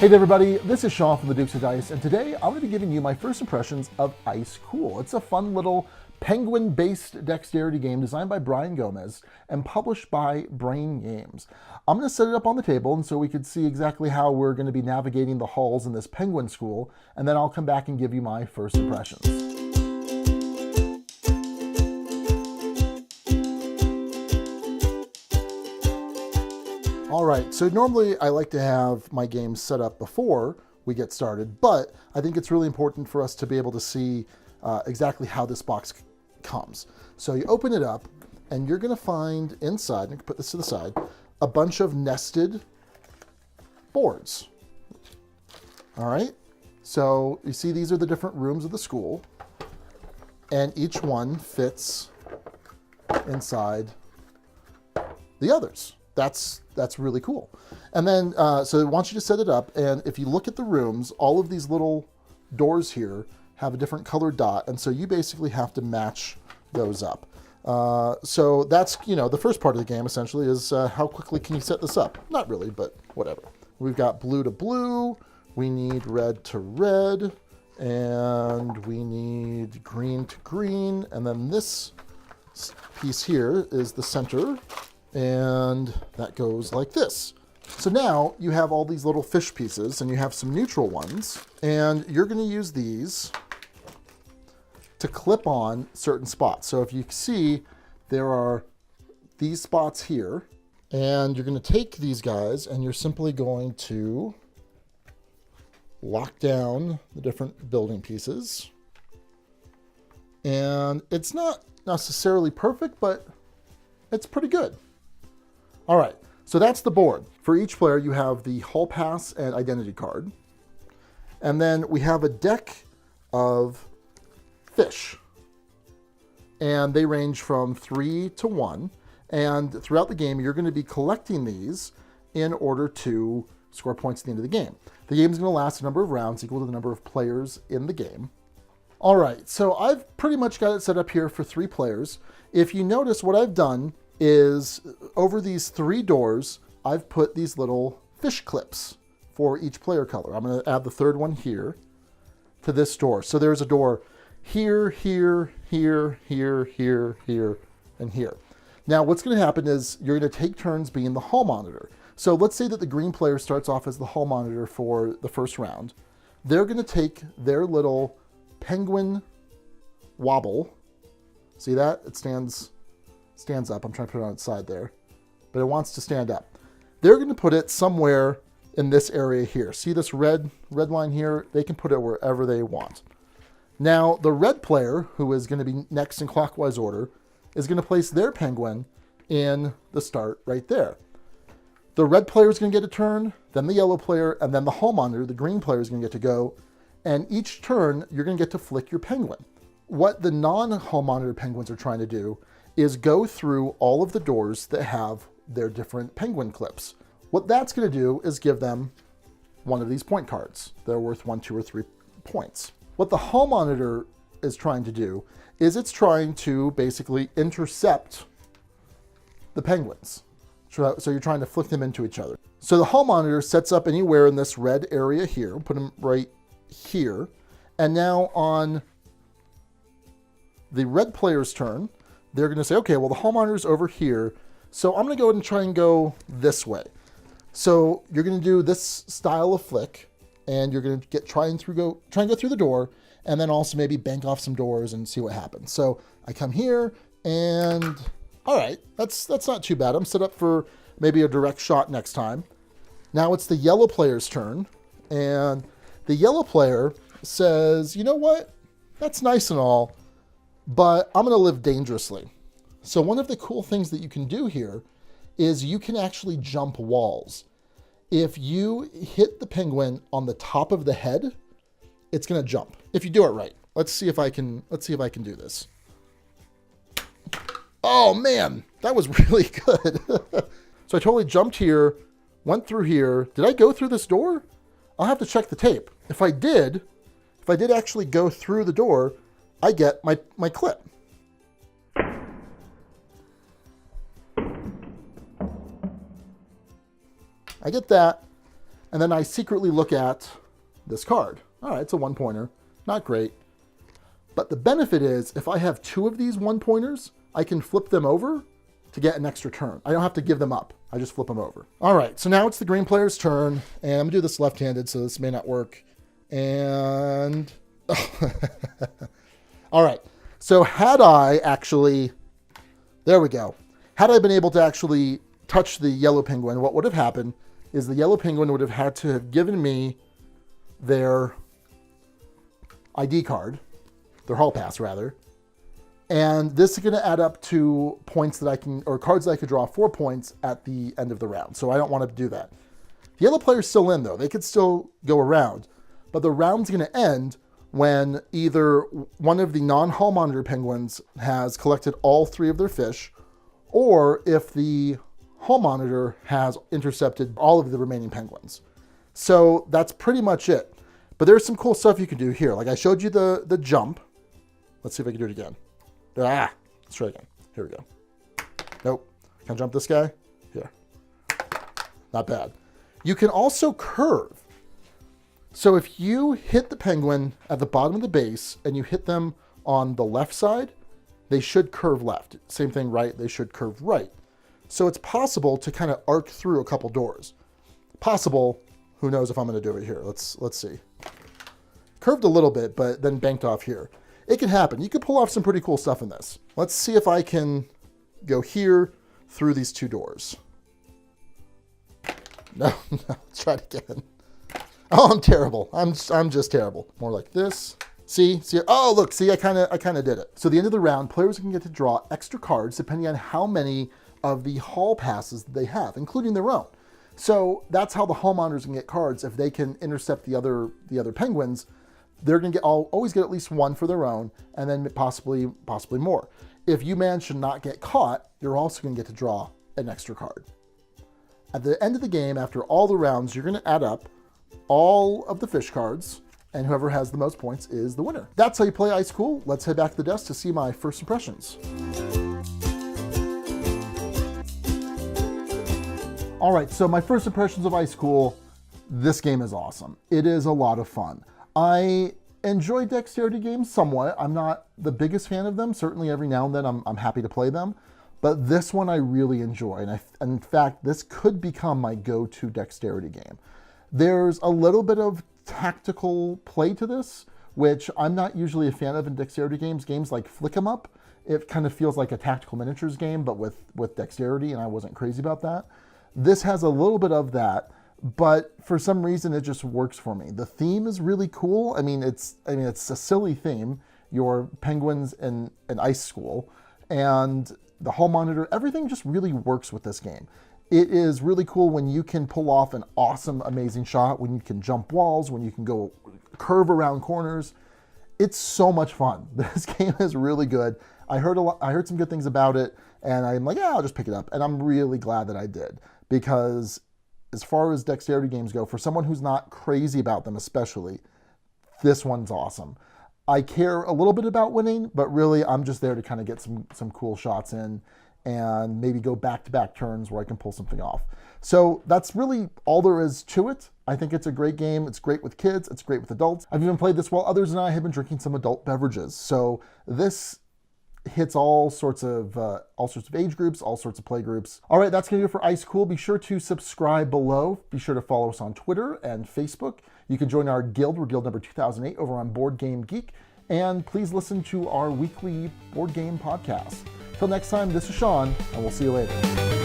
Hey there everybody, this is Sean from the Dukes of Dice, and today I'm going to be giving you my first impressions of Ice Cool. It's a fun little penguin-based dexterity game designed by Brian Gomez and published by Brain Games. I'm going to set it up on the table and so we could see exactly how we're going to be navigating the halls in this penguin school, and then I'll come back and give you my first impressions. All right, so normally I like to have my games set up before we get started, but I think it's really important for us to be able to see exactly how this box comes. So you open it up and you're gonna find inside, I can put this to the side, a bunch of nested boards. All right, so you see these are the different rooms of the school and each one fits inside the others. That's really cool. And then, so I want you to set it up, and if you look at the rooms, all of these little doors here have a different colored dot, and so you basically have to match those up. So that's, the first part of the game essentially is how quickly can you set this up? Not really, but whatever. We've got blue to blue, we need red to red, and we need green to green, and then this piece here is the center, and that goes like this. So now you have all these little fish pieces and you have some neutral ones, and you're going to use these to clip on certain spots. So if you see, there are these spots here, and you're going to take these guys and you're simply going to lock down the different building pieces. And it's not necessarily perfect, but it's pretty good. All right, so that's the board. For each player, you have the hall pass and identity card. And then we have a deck of fish. And they range from 3 to 1. And throughout the game, you're going to be collecting these in order to score points at the end of the game. The game is going to last a number of rounds equal to the number of players in the game. All right, so I've pretty much got it set up here for 3 players. If you notice, what I've done is over these 3 doors, I've put these little fish clips for each player color. I'm going to add the third one here to this door. So there's a door here, here, here, here, here, here, and here. Now what's going to happen is you're going to take turns being the hall monitor. So let's say that the green player starts off as the hall monitor for the first round. They're going to take their little penguin wobble. See that? It stands up. I'm trying to put it on its side there, but it wants to stand up. They're going to put it somewhere in this area here. See this red line here? They can put it wherever they want. Now, the red player, who is going to be next in clockwise order, is going to place their penguin in the start right there. The red player is going to get a turn, then the yellow player, and then the hall monitor, the green player, is going to get to go. And each turn, you're going to get to flick your penguin. What the non-hall monitor penguins are trying to do is go through all of the doors that have their different penguin clips. What that's going to do is give them one of these point cards. They're worth 1, 2, or 3 points. What the hall monitor is trying to do is it's trying to basically intercept the penguins. So you're trying to flick them into each other. So the hall monitor sets up anywhere in this red area here, put them right here. And now on the red player's turn, they're going to say, okay, well, the hall monitor's over here, so I'm going to go ahead and try and go this way. So you're going to do this style of flick, and you're going to try and go through the door, and then also maybe bank off some doors and see what happens. So I come here, and all right, that's not too bad. I'm set up for maybe a direct shot next time. Now it's the yellow player's turn, and the yellow player says, you know what? That's nice and all, but I'm going to live dangerously. So one of the cool things that you can do here is you can actually jump walls. If you hit the penguin on the top of the head, it's going to jump. If you do it right. Let's see if I can do this. Oh man, that was really good. So I totally jumped here, went through here. Did I go through this door? I'll have to check the tape. If I did actually go through the door, I get my clip. I get that. And then I secretly look at this card. All right, it's a 1-pointer. Not great. But the benefit is, if I have 2 of these 1-pointers, I can flip them over to get an extra turn. I don't have to give them up. I just flip them over. All right, so now it's the green player's turn, and I'm gonna do this left-handed, so this may not work. And, all right. So had I actually, there we go. Had I been able to actually touch the yellow penguin, what would have happened is the yellow penguin would have had to have given me their ID card, their hall pass rather. And this is going to add up to points that I can, or cards that I could draw 4 points at the end of the round. So I don't want to do that. The yellow player's still in though. They could still go around, but the round's going to end when either one of the non-hall monitor penguins has collected all 3 of their fish, or if the hall monitor has intercepted all of the remaining penguins. So that's pretty much it. But there's some cool stuff you can do here. Like I showed you the jump. Let's see if I can do it again. Let's try again. Here we go. Nope. Can I jump this guy? Here. Not bad. You can also curve. So if you hit the penguin at the bottom of the base and you hit them on the left side, they should curve left. Same thing right, they should curve right. So it's possible to kind of arc through a couple doors. Possible, who knows if I'm gonna do it here. Let's see. Curved a little bit, but then banked off here. It can happen. You could pull off some pretty cool stuff in this. Let's see if I can go here through these 2 doors. No, let's try it again. Oh, I'm terrible. I'm just terrible. More like this. See? Oh, look, see, I kind of did it. So at the end of the round, players can get to draw extra cards depending on how many of the hall passes they have, including their own. So that's how the hall monitors can get cards. If they can intercept the other penguins, they're going to always get at least 1 for their own, and then possibly more. If you manage to not get caught, you're also going to get to draw an extra card. At the end of the game, after all the rounds, you're going to add up all of the fish cards, and whoever has the most points is the winner. That's how you play Ice Cool. Let's head back to the desk to see my first impressions. All right, so my first impressions of Ice Cool, this game is awesome. It is a lot of fun. I enjoy dexterity games somewhat. I'm not the biggest fan of them. Certainly every now and then I'm happy to play them. But this one I really enjoy. And in fact, this could become my go-to dexterity game. There's a little bit of tactical play to this, which I'm not usually a fan of in dexterity games. Games like Flick 'em Up, it kind of feels like a tactical miniatures game, but with dexterity, and I wasn't crazy about that. This has a little bit of that, but for some reason it just works for me. The theme is really cool. I mean, it's a silly theme. Your penguins in an ice school, and the hall monitor, everything just really works with this game. It is really cool when you can pull off an awesome, amazing shot, when you can jump walls, when you can go curve around corners. It's so much fun. This game is really good. I heard some good things about it, and I'm like, yeah, I'll just pick it up. And I'm really glad that I did, because as far as dexterity games go, for someone who's not crazy about them especially, this one's awesome. I care a little bit about winning, but really I'm just there to kind of get some cool shots in and maybe go back-to-back turns where I can pull something off. So that's really all there is to it. I think it's a great game. It's great with kids. It's great with adults. I've even played this while others and I have been drinking some adult beverages. So this hits all sorts of age groups, all sorts of play groups. All right, that's gonna do it for Ice Cool. Be sure to subscribe below. Be sure to follow us on Twitter and Facebook. You can join our guild. We're guild number 2008 over on Board Game Geek. And please listen to our weekly board game podcast. Till next time, this is Sean, and we'll see you later.